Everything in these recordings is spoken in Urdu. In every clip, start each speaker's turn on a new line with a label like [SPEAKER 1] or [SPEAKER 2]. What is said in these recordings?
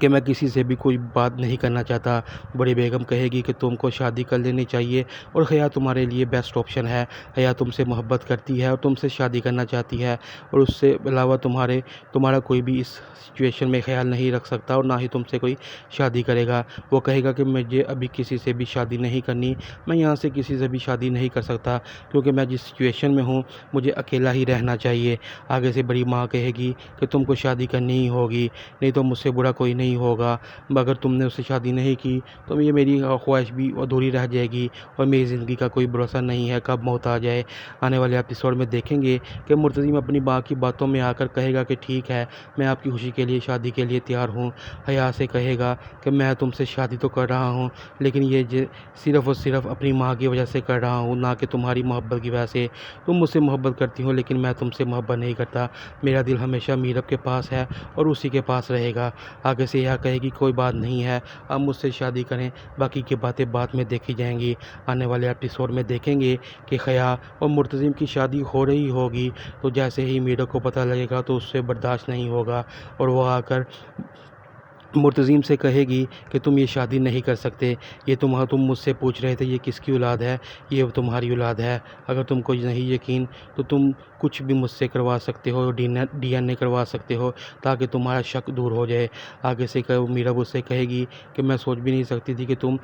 [SPEAKER 1] کہ میں کسی سے بھی کوئی بات نہیں کرنا چاہتا۔ بڑی بیگم کہے گی کہ تم کو شادی کر لینی چاہیے اور حیا تمہارے لیے بیسٹ آپشن ہے۔ حیا تم سے محبت کرتی ہے اور تم سے شادی کرنا چاہتی ہے، اور اس سے علاوہ تمہارا کوئی بھی اس سچویشن میں خیال نہیں رکھ سکتا اور نہ ہی تم سے کوئی شادی کرے گا۔ وہ کہے گا کہ مجھے ابھی کسی سے بھی شادی نہیں کرنی، میں یہاں سے کسی سے بھی شادی نہیں کر سکتا کیونکہ میں جس سچویشن میں ہوں مجھے اکیلا ہی رہنا چاہیے۔ آگے سے بڑی ماں کہے گی کہ تم کو شادی کرنی ہی ہوگی، نہیں تو مجھ سے برا کوئی نہیں ہوگا۔ اگر تم نے اس سے شادی نہیں کی تو یہ میری خواہش بھی ادھوری رہ جائے گی اور میری زندگی کا کوئی بھروسہ نہیں ہے کب موت آ جائے۔ آنے والے ایپیسوڈ میں دیکھیں گے کہ مرتضیم اپنی ماں کی باتوں میں آ کر کہے گا کہ ٹھیک ہے، میں آپ کی خوشی کے لیے شادی کے لیے تیار ہوں۔ حیا سے کہے گا کہ میں تم سے شادی تو کر رہا ہوں لیکن یہ صرف اور صرف اپنی ماں کی وجہ سے کر رہا ہوں، نہ کہ تمہاری محبت کی وجہ سے۔ تم مجھ سے محبت کرتی ہو لیکن میں تم سے محبت نہیں کرتا۔ میرا دل ہمیشہ میرب کے پاس ہے اور اسی کے پاس رہے گا۔ آگے سے یہ کہے گی کوئی بات نہیں ہے، آپ مجھ سے شادی کریں، باقی کی باتیں بعد میں دیکھی جائیں گی۔ آنے والے ایپیسوڈ میں دیکھیں گے کہ حیا اور مرتضیم کی شادی ہو رہی ہوگی تو جیسے ہی میرب کو پتہ لگے گا تو اس سے برداشت نہیں ہوگا اور وہ آ کر مرتضیم سے کہے گی کہ تم یہ شادی نہیں کر سکتے، یہ تم مجھ سے پوچھ رہے تھے یہ کس کی اولاد ہے، یہ تمہاری اولاد ہے۔ اگر تم کو نہیں یقین تو تم کچھ بھی مجھ سے کروا سکتے ہو، ڈی این اے کروا سکتے ہو تاکہ تمہارا شک دور ہو جائے۔ آگے سے میرب اس سے کہے گی کہ میں سوچ بھی نہیں سکتی تھی کہ تم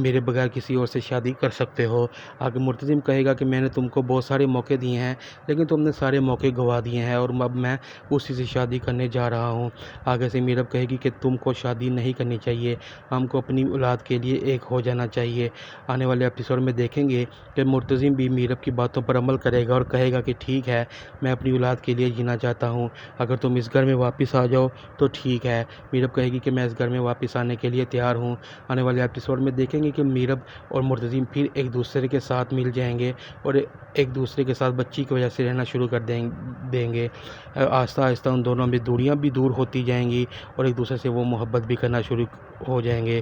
[SPEAKER 1] میرے بغیر کسی اور سے شادی کر سکتے ہو۔ آگے مرتضیم کہے گا کہ میں نے تم کو بہت سارے موقع دیے ہیں لیکن تم نے سارے موقع گوا دیے ہیں اور اب میں اسی سے شادی کرنے جا رہا ہوں۔ آگے سے میرب کہے گی کہ تم کو شادی نہیں کرنی چاہیے، ہم کو اپنی اولاد کے لیے ایک ہو جانا چاہیے۔ آنے والے ایپیسوڈ میں دیکھیں گے کہ مرتضیم بھی میرب کی باتوں پر عمل کرے گا اور کہے گا کہ ٹھیک ہے، میں اپنی اولاد کے لیے جینا چاہتا ہوں، اگر تم اس گھر میں واپس آ جاؤ تو ٹھیک ہے۔ میرب کہے گی کہ میں اس گھر میں واپس آنے کے لیے تیار ہوں۔ آنے والے ایپیسوڈ میں دیکھیں گے کہ میرب اور مرتضیم پھر ایک دوسرے کے ساتھ مل جائیں گے اور ایک دوسرے کے ساتھ بچی کی وجہ سے رہنا شروع کر دیں گے۔ آہستہ آہستہ ان دونوں میں دوریاں بھی دور ہوتی جائیں گی اور ایک دوسرے سے وہ محبت بھی کرنا شروع ہو جائیں گے۔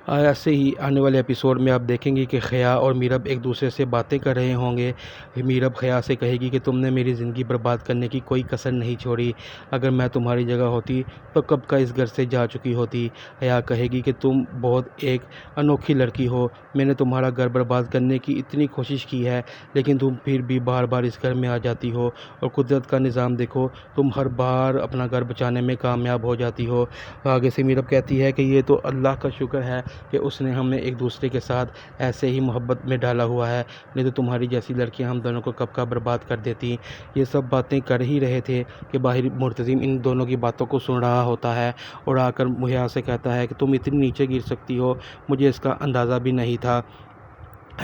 [SPEAKER 1] ایسے ہی آنے والے ایپیسوڈ میں آپ دیکھیں گے کہ حیا اور میرب ایک دوسرے سے باتیں کر رہے ہوں گے۔ میرب حیا سے کہے گی کہ تم نے میری زندگی برباد کرنے کی کوئی کسر نہیں چھوڑی، اگر میں تمہاری جگہ ہوتی تو کب کا اس گھر سے جا چکی ہوتی۔ حیا کہے گی کہ تم بہت ایک انوکھی لڑکی ہو، میں نے تمہارا گھر برباد کرنے کی اتنی کوشش کی ہے لیکن تم پھر بھی بار بار اس گھر میں آ جاتی ہو، اور قدرت کا نظام دیکھو، تم ہر بار اپنا گھر بچانے میں کامیاب ہو جاتی ہو۔ آگے سے میرب کہتی ہے کہ یہ تو اللہ کا شکر ہے کہ اس نے ہمیں ایک دوسرے کے ساتھ ایسے ہی محبت میں ڈالا ہوا ہے، نہیں تو تمہاری جیسی لڑکیاں ہم دونوں کو کب کا برباد کر دیتی۔ یہ سب باتیں کر ہی رہے تھے کہ باہر مرتضیم ان دونوں کی باتوں کو سن رہا ہوتا ہے اور آ کر حیا سے کہتا ہے کہ تم اتنی نیچے گر سکتی ہو، مجھے اس کا اندازہ بھی نہیں تھا۔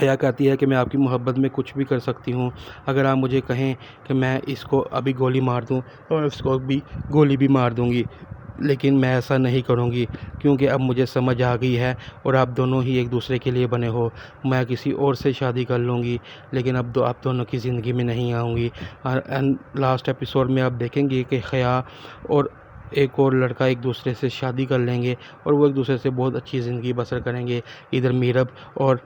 [SPEAKER 1] حیا کہتی ہے کہ میں آپ کی محبت میں کچھ بھی کر سکتی ہوں، اگر آپ مجھے کہیں کہ میں اس کو ابھی گولی مار دوں اور اس کو بھی گولی بھی مار دوں گی، لیکن میں ایسا نہیں کروں گی کیونکہ اب مجھے سمجھ آ گئی ہے اور آپ دونوں ہی ایک دوسرے کے لیے بنے ہو۔ میں کسی اور سے شادی کر لوں گی لیکن اب آپ دونوں کی زندگی میں نہیں آؤں گی۔ لاسٹ ایپیسوڈ میں آپ دیکھیں گے کہ حیا اور ایک اور لڑکا ایک دوسرے سے شادی کر لیں گے اور وہ ایک دوسرے سے بہت اچھی زندگی بسر کریں گے۔ ادھر میرب اور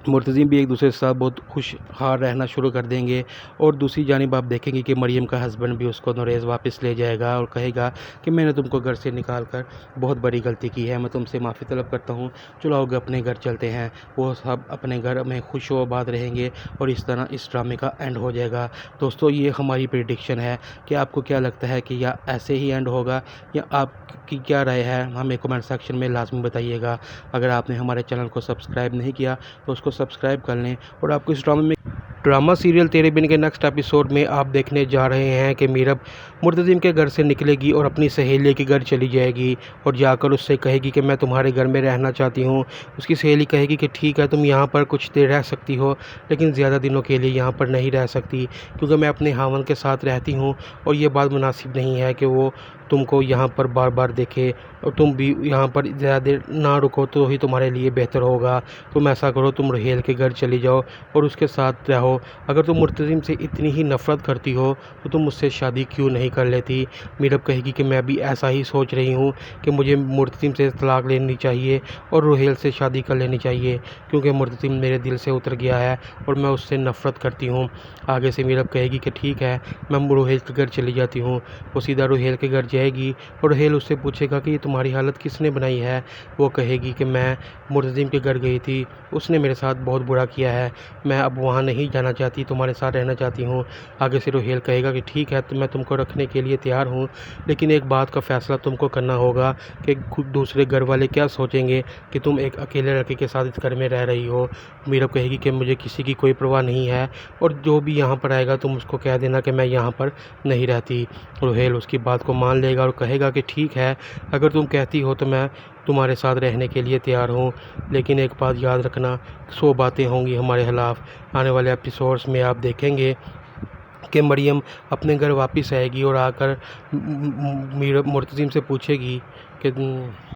[SPEAKER 1] مرتضیم بھی ایک دوسرے کے ساتھ بہت خوشحال رہنا شروع کر دیں گے، اور دوسری جانب آپ دیکھیں گے کہ مریم کا ہسبینڈ بھی اس کو نوریز واپس لے جائے گا اور کہے گا کہ میں نے تم کو گھر سے نکال کر بہت بڑی غلطی کی ہے، میں تم سے معافی طلب کرتا ہوں، چلو اپنے گھر چلتے ہیں۔ وہ سب اپنے گھر میں خوش و آباد رہیں گے اور اس طرح اس ڈرامے کا اینڈ ہو جائے گا۔ دوستو یہ ہماری پریڈکشن ہے کہ آپ کو کیا لگتا ہے کہ یا ایسے ہی اینڈ ہوگا یا آپ کی کیا رائے ہے، ہمیں کمنٹ سیکشن میں لازمی بتائیے گا۔ اگر آپ نے ہمارے چینل کو سبسکرائب نہیں کیا تو اس کو سبسکرائب کر لیں، اور آپ کو اس ڈرامہ سیریل تیرے بن کے نیکسٹ ایپیسوڈ میں آپ دیکھنے جا رہے ہیں کہ میرب مرتضیم کے گھر سے نکلے گی اور اپنی سہیلی کے گھر چلی جائے گی اور جا کر اس سے کہے گی کہ میں تمہارے گھر میں رہنا چاہتی ہوں۔ اس کی سہیلی کہے گی کہ ٹھیک ہے، تم یہاں پر کچھ دیر رہ سکتی ہو لیکن زیادہ دنوں کے لیے یہاں پر نہیں رہ سکتی کیونکہ میں اپنے خاوند کے ساتھ رہتی ہوں اور یہ بات مناسب نہیں ہے کہ وہ تم کو یہاں پر بار بار دیکھے اور تم بھی یہاں پر زیادہ دیر نہ رکو تو ہی تمہارے لیے بہتر ہوگا۔ تم ایسا کرو، تم رحیل کے گھر چلی جاؤ اور اس کے ساتھ رہو۔ اگر تم مرتزم سے اتنی ہی نفرت کرتی ہو تو تم مجھ سے شادی کیوں نہیں کر لیتی؟ میرب کہے گی کہ میں بھی ایسا ہی سوچ رہی ہوں کہ مجھے مرتزم سے طلاق لینی چاہیے اور رحیل سے شادی کر لینی چاہیے، کیونکہ مرتزم میرے دل سے اتر گیا ہے اور میں اس سے نفرت کرتی ہوں۔ آگے سے میرب کہے گی کہ ٹھیک ہے، میں رحیل کے گھر چلی جاتی ہوں۔ وہ سیدھا رحیل کے گھر جائے گی اور رحیل اس سے پوچھے گا کہ یہ تمہاری حالت کس نے بنائی ہے؟ وہ کہے گی کہ میں مرتزم کے گھر گئی تھی، اس نے میرے ساتھ بہت برا کیا ہے، میں اب وہاں نہیں جانا چاہتی، تمہارے ساتھ رہنا چاہتی ہوں۔ آگے سے رحیل کہے گا کہ ٹھیک ہے، میں تم کو رکھنے کے لیے تیار ہوں، لیکن ایک بات کا فیصلہ تم کو کرنا ہوگا کہ دوسرے گھر والے کیا سوچیں گے کہ تم ایک اکیلے لڑکے کے ساتھ اس گھر میں رہ رہی ہو۔ میرب کہے گی کہ مجھے کسی کی کوئی پرواہ نہیں ہے، اور جو بھی یہاں پر آئے گا تم اس کو کہہ دینا کہ میں یہاں پر نہیں رہتی۔ رحیل اس کی بات کو مان لے گا اور کہے گا کہ ٹھیک ہے، اگر تم کہتی ہو تو میں تمہارے ساتھ رہنے کے لیے تیار ہوں، لیکن ایک بات یاد رکھنا، 100 باتیں ہوں گی ہمارے خلاف۔ آنے والے ایپیسوڈز میں آپ دیکھیں گے کہ مریم اپنے گھر واپس آئے گی اور آ کر مرتزم سے پوچھے گی کہ